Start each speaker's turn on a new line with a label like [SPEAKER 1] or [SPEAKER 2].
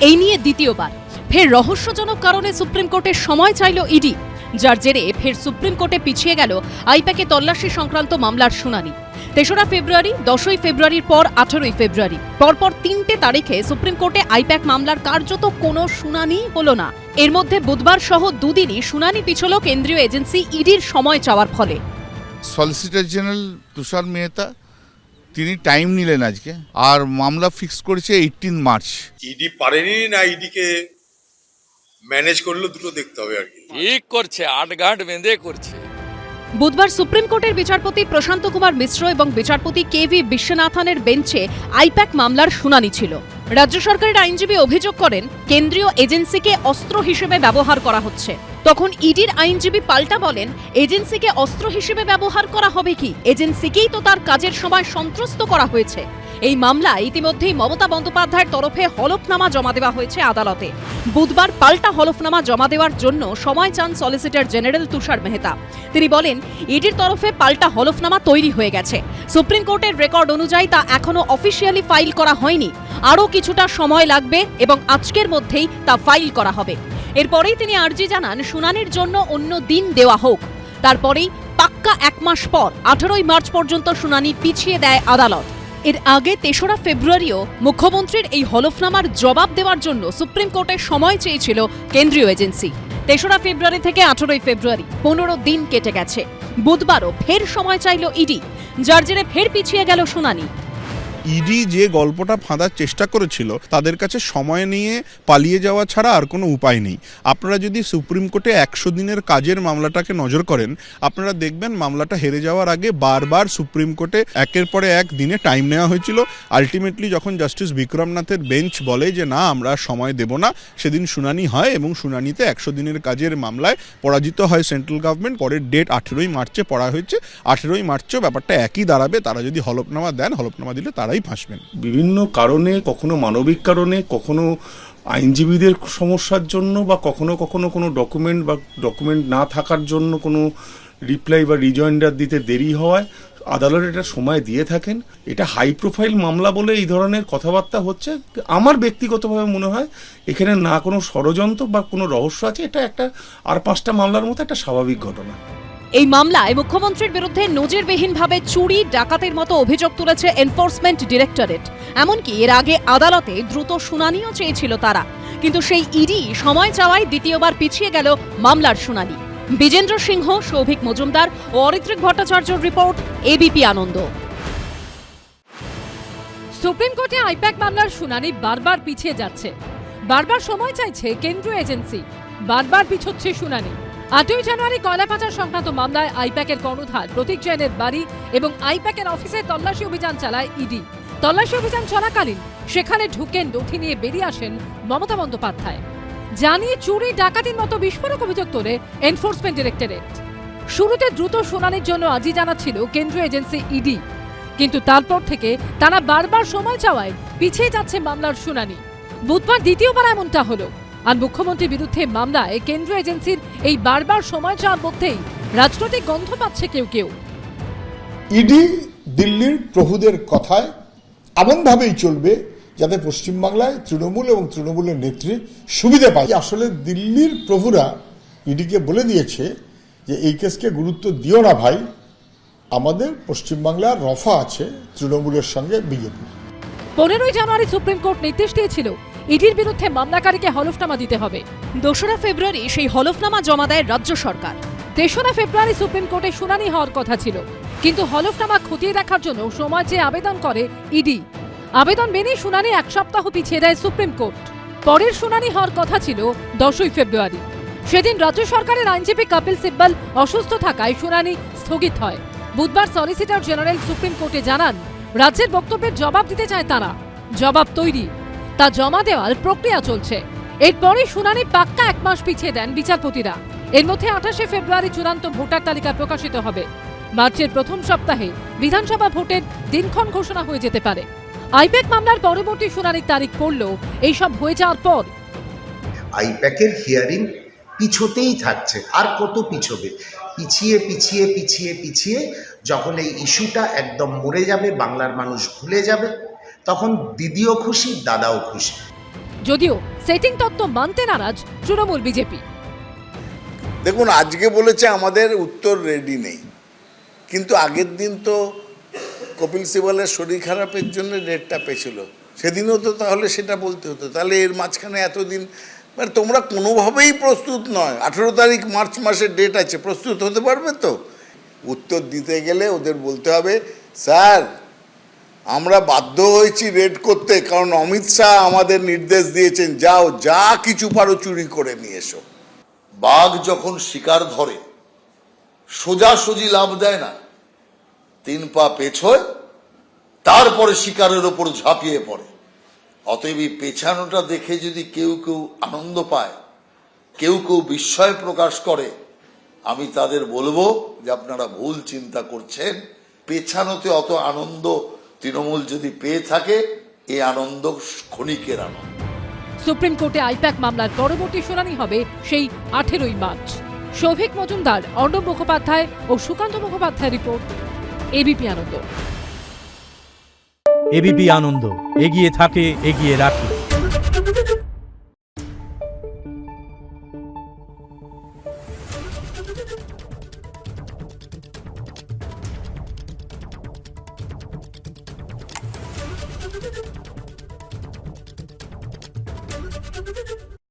[SPEAKER 1] এই নিয়ে দ্বিতীয়বার ফের রহস্যজনক কারণে সুপ্রিম কোর্টের সময় চাইল ইডি, যার জেরে ফের সুপ্রিম কোর্টে পিছিয়ে গেল আইপ্যাকে তল্লাশি সংক্রান্ত মামলার শুনানি। ৩রা ফেব্রুয়ারি, 10ই ফেব্রুয়ারির পর 18ই ফেব্রুয়ারি, পরপর 3টে তারিখে সুপ্রিম কোর্টে আইপ্যাক মামলার কার্যত কোনো শুনানি হলো না। এর মধ্যে বুধবার সহ দুদিনই শুনানি পিছল কেন্দ্রীয় এজেন্সি ইডির সময় চাওয়ার ফলে।
[SPEAKER 2] সলিসিটর জেনারেল তুষার মেহতা তিনি টাইম নিলেন আজকে, আর মামলা ফিক্স করেছে 18 মার্চ।
[SPEAKER 3] ইডি পারেনি না ইডিকে ম্যানেজ করলো, দুটো দেখতে হবে আর কি।
[SPEAKER 4] ঠিক করছে, আটঘাট বেঁধে করছে।
[SPEAKER 1] বুধবার সুপ্রিম কোর্টের বিচারপতি প্রশান্ত কুমার মিশ্র এবং বিচারপতি কেভি বিশ্বনাথনের বেঞ্চে আইপ্যাক মামলার শুনানি ছিল। রাজ্য সরকারের আইনজীবী অভিযোগ করেন কেন্দ্রীয় এজেন্সিকে অস্ত্র হিসেবে ব্যবহার করা হচ্ছে। তখন ইডির আইনজীবী পাল্টা বলেন, এজেন্সিকে অস্ত্র হিসেবে ব্যবহার করা হবে কি? এজেন্সিকেই তো তার কাজের সময় সন্ত্রস্ত করা হয়েছে। এই মামলায় ইতিমধ্যেই মমতা বন্দ্যোপাধ্যায়ের তরফে হলফনামা জমা দেওয়া হয়েছে আদালতে। বুধবার পাল্টা হলফনামা জমা দেওয়ার জন্য সময় চান সলিসিটর জেনারেল তুষার মেহতা। তিনি বলেন, ইডির তরফে পাল্টা হলফনামা তৈরি হয়ে গেছে। সুপ্রিম কোর্টের রেকর্ড অনুযায়ী তা এখনো অফিসিয়ালি ফাইল করা হয়নি। আরও কিছুটা সময় লাগবে এবং আজকের মধ্যেই তা ফাইল করা হবে। এরপরেই তিনি আর্জি জানান শুনানির জন্য অন্য দিন দেওয়া হোক। তারপরেই পাক্কা 1 মাস পর 18ই মার্চ পর্যন্ত শুনানি পিছিয়ে দেয় আদালত। এর আগে 3রা ফেব্রুয়ারিও মুখ্যমন্ত্রীর এই হলফনামার জবাব দেওয়ার জন্য সুপ্রিম কোর্টের সময় চেয়েছিল কেন্দ্রীয় এজেন্সি। 3রা ফেব্রুয়ারি থেকে 18ই ফেব্রুয়ারি 15 দিন কেটে গেছে। বুধবারও ফের সময় চাইল ইডি, যার জেরে ফের পিছিয়ে গেল শুনানি।
[SPEAKER 5] ইডি যে গল্পটা ফাঁদার চেষ্টা করেছিল, তাদের কাছে সময় নিয়ে পালিয়ে যাওয়া ছাড়া আর কোনো উপায় নেই। আপনারা যদি সুপ্রিম কোর্টে 100 দিনের কাজের মামলাটাকে নজর করেন, আপনারা দেখবেন মামলাটা হেরে যাওয়ার আগে বারবার সুপ্রিম কোর্টে একের পরে এক দিনে টাইম নেওয়া হয়েছিল। আলটিমেটলি যখন জাস্টিস বিক্রমনাথের বেঞ্চ বলে যে না, আমরা সময় দেব না, সেদিন শুনানি হয় এবং শুনানিতে 100 দিনের কাজের মামলায় পরাজিত হয় সেন্ট্রাল গভর্নমেন্ট। পরের ডেট 18ই মার্চে পড়া হয়েছে। 18ই মার্চেও ব্যাপারটা একই দাঁড়াবে। তারা যদি হলফনামা দেন, হলফনামা দিলে তারাই ফাঁসবেন।
[SPEAKER 6] বিভিন্ন কারণে, কখনো মানবিক কারণে, কখনো আইনজীবীদের সমস্যার জন্য, বা কখনো কখনো কোনো ডকুমেন্ট না থাকার জন্য কোনো রিপ্লাই বা রিজয়েন্ডার দিতে দেরি হওয়ায় আদালত এটা সময় দিয়ে থাকেন। এটা হাই প্রোফাইল মামলা বলে এই ধরনের কথাবার্তা হচ্ছে। আমার ব্যক্তিগতভাবে মনে হয় এখানে না কোনো ষড়যন্ত্র বা কোনো রহস্য আছে। এটা একটা আর 5টা মামলার মতো একটা স্বাভাবিক ঘটনা।
[SPEAKER 1] এই মামলায় মুখ্যমন্ত্রীর বিরুদ্ধে নজিরবিহীনভাবে চুরি, ডাকাতের মতো অভিযোগ তুলেছে এনফোর্সমেন্ট ডিরেক্টরেট। এমনকি এর আগে আদালতে দ্রুত শুনানিও চেয়েছিল তারা, কিন্তু সেই ইডি সময় চাওয়ায় দ্বিতীয়বার পিছিয়ে গেল মামলার শুনানি। বিজেন্দ্র সিংহ, সৌভিক মজুমদার ও অরিত্রিক ভট্টাচার্যর রিপোর্ট, এবিপি আনন্দ।
[SPEAKER 7] সুপ্রিম কোর্টে আইপ্যাক মামলার শুনানি বারবার পিছিয়ে যাচ্ছে। বারবার সময় চাইছে কেন্দ্রীয় এজেন্সি, বারবার পিছোচ্ছে শুনানি। 8ই জানুয়ারি কয়লা পাচার সংক্রান্ত মামলায় আইপ্যাকের কর্ণধার প্রতীক জৈনের বাড়ি এবং আইপ্যাকের অফিসে তল্লাশি অভিযান চালায় ইডি। তল্লাশি অভিযান চলাকালীন সেখানে ঢুকে নথি নিয়ে বেরিয়ে আসেন মমতা বন্দ্যোপাধ্যায়। জানিয়ে চুরি, ডাকাতির মতো বিস্ফোরক অভিযোগ তোলে এনফোর্সমেন্ট ডিরেক্টরেট। শুরুতে দ্রুত শুনানির জন্য আর্জি জানাচ্ছিল কেন্দ্রীয় এজেন্সি ইডি, কিন্তু তারপর থেকে তারা বারবার সময় চাওয়ায় পিছিয়ে যাচ্ছে মামলার শুনানি। বুধবার দ্বিতীয়বার এমনটা হলো। আর মুখ্যমন্ত্রীর বিরুদ্ধে মামলায় কেন্দ্রীয় এজেন্সির এই বারবার সময় চাওয়ার মধ্যেই রাজনৈতিক গন্ধ পাচ্ছে কেউ কেউ।
[SPEAKER 8] ইডি দিল্লির প্রভুদের কথায় এমনভাবেই চলবে যাতে পশ্চিমবাংলায় তৃণমূল এবং তৃণমূলের নেত্রী সুবিধা পায়। আসলে দিল্লির প্রভুরা ইডিকে বলে দিয়েছে যে এই কেসকে গুরুত্ব দিও না ভাই, আমাদের পশ্চিমবাংলার রফা আছে তৃণমূলের সঙ্গে বিজেপি।
[SPEAKER 7] 15ই জানুয়ারি সুপ্রিম কোর্ট নির্দেশ দিয়েছিল ইডির বিরুদ্ধে মামলাকারীকে হলফনামা দিতে হবে।
[SPEAKER 1] 2রা ফেব্রুয়ারি সেই হলফনামা জমা দেয় রাজ্য সরকার।
[SPEAKER 7] 3রা ফেব্রুয়ারি সুপ্রিম কোর্টে শুনানি হওয়ার কথা ছিল, কিন্তু হলফনামা খতিয়ে দেখার জন্য সময় চেয়ে আবেদন করে ইডি। আবেদন মেনে শুনানি 1 সপ্তাহ পিছিয়ে দেয় সুপ্রিম কোর্ট। পরের শুনানি হওয়ার কথা ছিল 10ই ফেব্রুয়ারি। সেদিন রাজ্য সরকারের আইনজীবী কপিল সিব্বল অসুস্থ থাকায় শুনানি স্থগিত হয়। বুধবার সলিসিটর জেনারেল সুপ্রিম কোর্টে জানান রাজ্যের বক্তব্যের জবাব দিতে চায় তারা। জবাব তৈরি, তা জমা দেওয়ার প্রক্রিয়া চলছে। এরপরই শুনানি পাক্কা 1 মাস পিছিয়ে দেন বিচারপতিরা। এর মধ্যে 28শে ফেব্রুয়ারি চূড়ান্ত ভোটার তালিকা প্রকাশিত হবে। মার্চের প্রথম সপ্তাহে বিধানসভা ভোটের দিনক্ষণ ঘোষণা হয়ে যেতে পারে। আইপ্যাক মামলার পরবর্তী শুনানির তারিখ পড়লেও এইসব হয়ে যাওয়ার পর
[SPEAKER 9] আইপ্যাকের হিয়ারিং পিছোতেই থাকছে। আর কত পিছোবে? পিছিয়ে পিছিয়ে পিছিয়ে পিছিয়ে যখন এই ইস্যুটা একদম মরে যাবে, বাংলার মানুষ ভুলে যাবে, তখন দিদিও খুশি, দাদাও খুশি।
[SPEAKER 7] যদিও সেটিং তত্ত্ব মানতে নারাজ তৃণমূল বিজেপি।
[SPEAKER 10] দেখুন, আজকে বলেছে আমাদের উত্তর রেডি নেই, কিন্তু আগের দিন তো কপিল সিবালের শরীর খারাপের জন্য ডেটটা পেছিল, সেদিনও তো তাহলে সেটা বলতে হতো। তাহলে এর মাঝখানে এতদিন মানে তোমরা কোনোভাবেই প্রস্তুত নয়। 18 তারিখ মার্চ মাসের ডেট আছে, প্রস্তুত হতে পারবে তো? উত্তর দিতে গেলে ওদের বলতে হবে, স্যার আমরা বাধ্য হয়েছি রেড করতে, কারণ অমিত শাহ আমাদের নির্দেশ দিয়েছেন যাও যা কিছু পারো চুরি করে নিয়ে এসো।
[SPEAKER 11] বাঘ যখন শিকার ধরে সোজাসুজি লাভ দেয় না, 3 পা পেছোয়, তারপরে শিকারের ওপর ঝাঁপিয়ে পড়ে। অতএব এই পেছানোটা দেখে যদি কেউ কেউ আনন্দ পায়, কেউ কেউ বিস্ময় প্রকাশ করে, আমি তাদের বলবো যে আপনারা ভুল চিন্তা করছেন। পেছানোতে অত আনন্দ তৃণমূল যদি পেয়ে থাকে, এই আনন্দ ক্ষণিকের আনন্দ।
[SPEAKER 7] সুপ্রিম কোর্টে আইপ্যাক মামলার পরবর্তী শুনানি হবে সেই 18ই মার্চ। সৌভিক মজুমদার, অর্ণব মুখোপাধ্যায় ও সুকান্ত মুখোপাধ্যায় রিপোর্ট, এবিপি আনন্দ।
[SPEAKER 12] এবিপি আনন্দ, এগিয়ে থাকে, এগিয়ে রাখে।